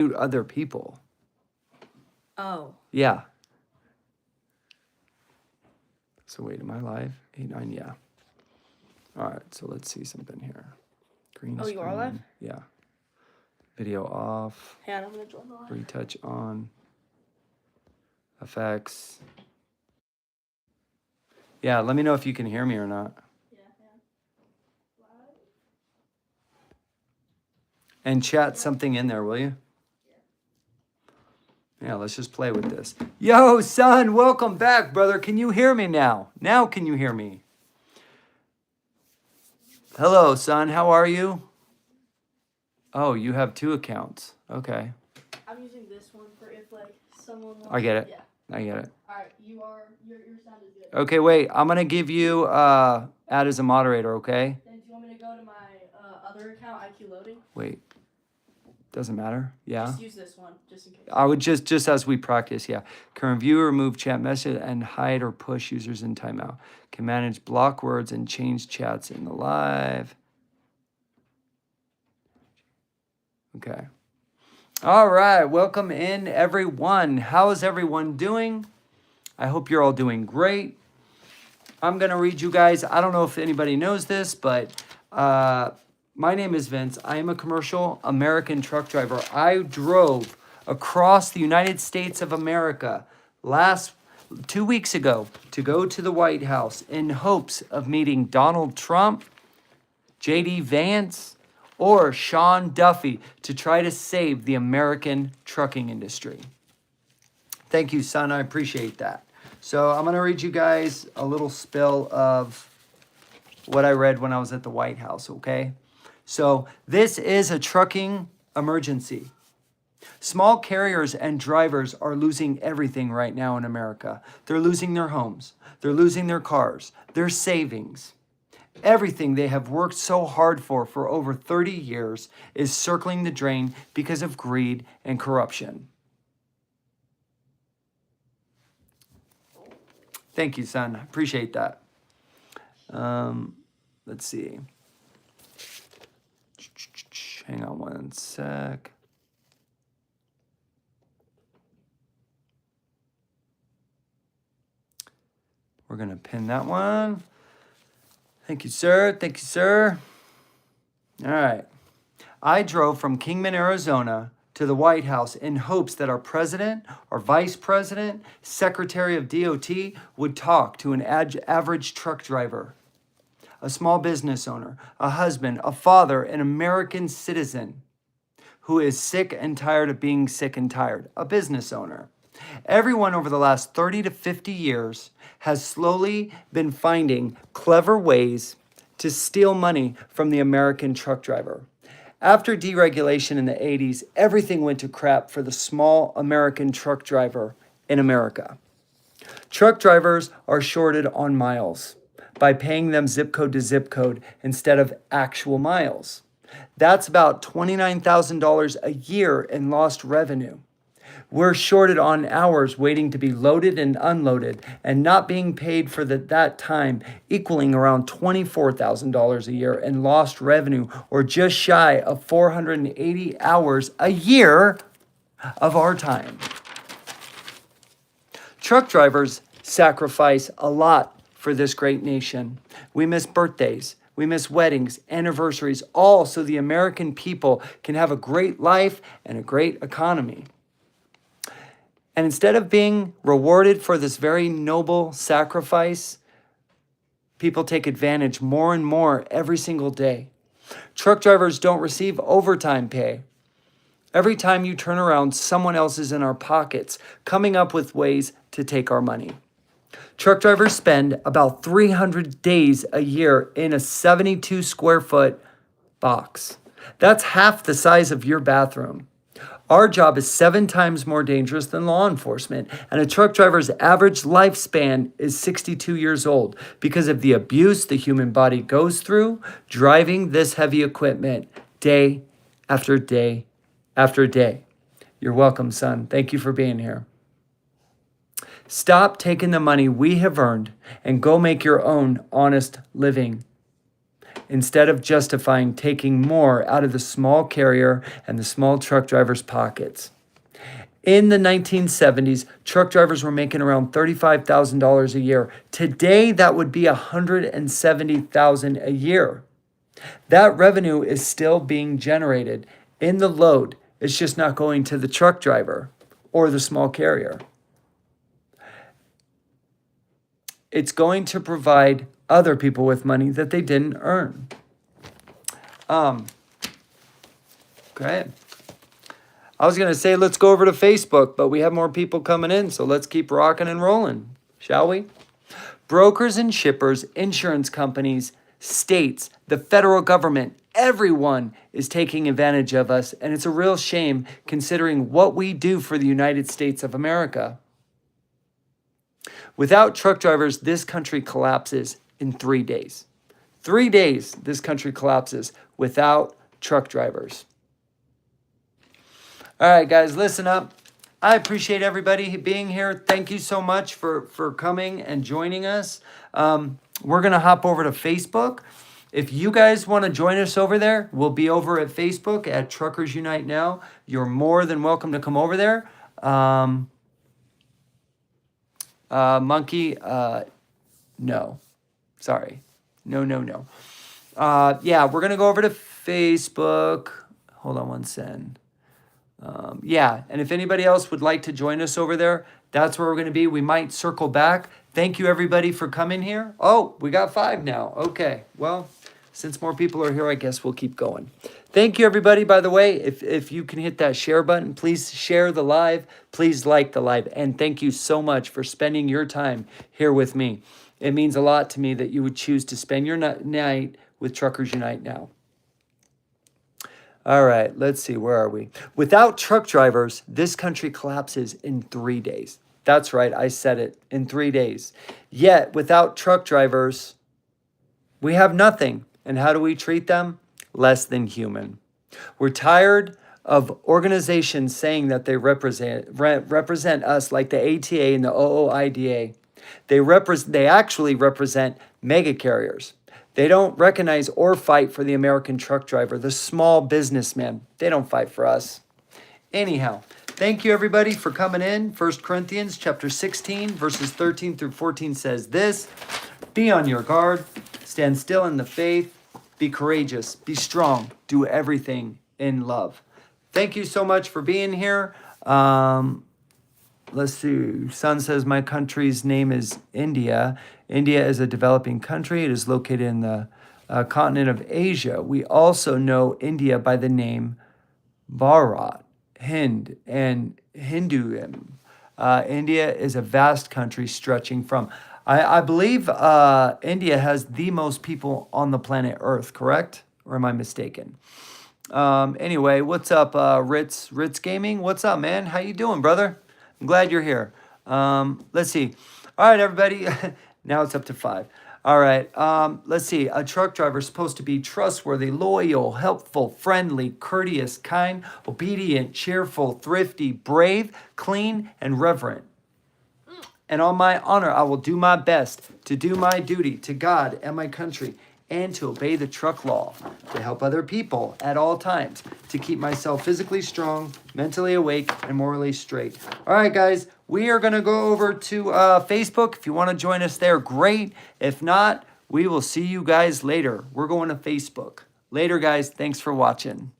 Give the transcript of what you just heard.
other people. Oh. Yeah. So wait, am I live? 8-9, yeah. All right, so let's see something here. Green screen. You are live? Yeah. Video off. Hang on, I'm gonna join the live. Retouch on. Effects. Yeah, let me know if you can hear me or not. And chat something in there, will you? Yeah, let's just play with this. Yo, son, welcome back, brother. Can you hear me now? Now can you hear me? Hello, son. How are you? Oh, you have 2 accounts. Okay. I'm using this one for if like someone wants. I get it. Yeah. I get it. All right, your sound is good. Okay, wait. I'm gonna give you add as a moderator. Okay. Then do you want me to go to my other account, IQ Loading? Wait. Doesn't matter. Yeah. Just use this one, just in case. I would just as we practice, yeah. Can review or remove chat message and hide or push users in timeout. Can manage block words and change chats in the live. Okay. All right. Welcome in, everyone. How is everyone doing? I hope you're all doing great. I'm going to read you guys. I don't know if anybody knows this, but my name is Vince. I am a commercial American truck driver. I drove across the United States of America 2 weeks ago to go to the White House in hopes of meeting Donald Trump, J.D. Vance, or Sean Duffy to try to save the American trucking industry. Thank you, son. I appreciate that. So I'm going to read you guys a little spill of what I read when I was at the White House, okay? So this is a trucking emergency. Small carriers and drivers are losing everything right now in America. They're losing their homes. They're losing their cars, their savings. Everything they have worked so hard for over 30 years is circling the drain because of greed and corruption. Thank you, son. I appreciate that. Let's see. Hang on one sec. We're going to pin that one. Thank you, sir. Thank you, sir. All right. I drove from Kingman, Arizona to the White House in hopes that our president, our vice president, secretary of DOT would talk to an average truck driver, a small business owner, a husband, a father, an American citizen who is sick and tired of being sick and tired, a business owner. Everyone over the last 30 to 50 years has slowly been finding clever ways to steal money from the American truck driver. After deregulation in the 80s, everything went to crap for the small American truck driver in America. Truck drivers are shorted on miles by paying them zip code to zip code instead of actual miles. That's about $29,000 a year in lost revenue. We're shorted on hours waiting to be loaded and unloaded and not being paid for that time, equaling around $24,000 a year in lost revenue, or just shy of 480 hours a year of our time. Truck drivers sacrifice a lot for this great nation. We miss birthdays. We miss weddings, anniversaries, all so the American people can have a great life and a great economy. And instead of being rewarded for this very noble sacrifice, people take advantage more and more every single day. Truck drivers don't receive overtime pay. Every time you turn around, someone else is in our pockets, coming up with ways to take our money. Truck drivers spend about 300 days a year in a 72 square foot box. That's half the size of your bathroom. Our job is 7 times more dangerous than law enforcement, and a truck driver's average lifespan is 62 years old because of the abuse the human body goes through driving this heavy equipment day after day after day. You're welcome, son. Thank you for being here. Stop taking the money we have earned and go make your own honest living. instead of justifying taking more out of the small carrier and the small truck drivers' pockets. In the 1970s, truck drivers were making around $35,000 a year. Today, that would be $170,000 a year. That revenue is still being generated in the load. It's just not going to the truck driver or the small carrier. It's going to provide other people with money that they didn't earn. Okay. I was going to say let's go over to Facebook, but we have more people coming in, so let's keep rocking and rolling, shall we? Brokers and shippers, insurance companies, states, the federal government, everyone is taking advantage of us, and it's a real shame considering what we do for the United States of America. Without truck drivers, this country collapses in 3 days. 3 days, this country collapses without truck drivers. All right, guys, listen up. I appreciate everybody being here. Thank you so much for coming and joining us. We're going to hop over to Facebook. If you guys want to join us over there, we'll be over at Facebook at Truckers Unite Now. You're more than welcome to come over there. Monkey, no. Sorry. No. Yeah, we're going to go over to Facebook. Hold on one second. Yeah, and if anybody else would like to join us over there, that's where we're going to be. We might circle back. Thank you, everybody, for coming here. Oh, we got 5 now. Okay, well, since more people are here, I guess we'll keep going. Thank you, everybody. By the way, if you can hit that share button, please share the live. Please like the live. And thank you so much for spending your time here with me. It means a lot to me that you would choose to spend your night with Truckers Unite Now. All right, let's see. Where are we? Without truck drivers, this country collapses in 3 days. That's right. I said it. In 3 days. Yet, without truck drivers, we have nothing. And how do we treat them? Less than human. We're tired of organizations saying that they represent us, like the ATA and the OOIDA. They actually represent mega carriers. They don't recognize or fight for the American truck driver, the small businessman. They don't fight for us. Anyhow, thank you, everybody, for coming in. 1 Corinthians chapter 16, verses 13 through 14 says this: Be on your guard, stand still in the faith, be courageous, be strong, do everything in love. Thank you so much for being here. Let's see. Son says my country's name is India. India is a developing country. It is located in the continent of Asia. We also know India by the name Bharat, Hind, and Hinduism. India is a vast country stretching from... I believe India has the most people on the planet Earth, correct? Or am I mistaken? Anyway, what's up, Ritz Gaming? What's up, man? How you doing, brother? I'm glad you're here. Let's see. All right, everybody. Now it's up to 5. All right. Let's see. A truck driver is supposed to be trustworthy, loyal, helpful, friendly, courteous, kind, obedient, cheerful, thrifty, brave, clean, and reverent. And on my honor, I will do my best to do my duty to God and my country, and to obey the truck law, to help other people at all times, to keep myself physically strong, mentally awake, and morally straight. All right, guys, we are going to go over to Facebook. If you want to join us there, great. If not, we will see you guys later. We're going to Facebook. Later, guys. Thanks for watching.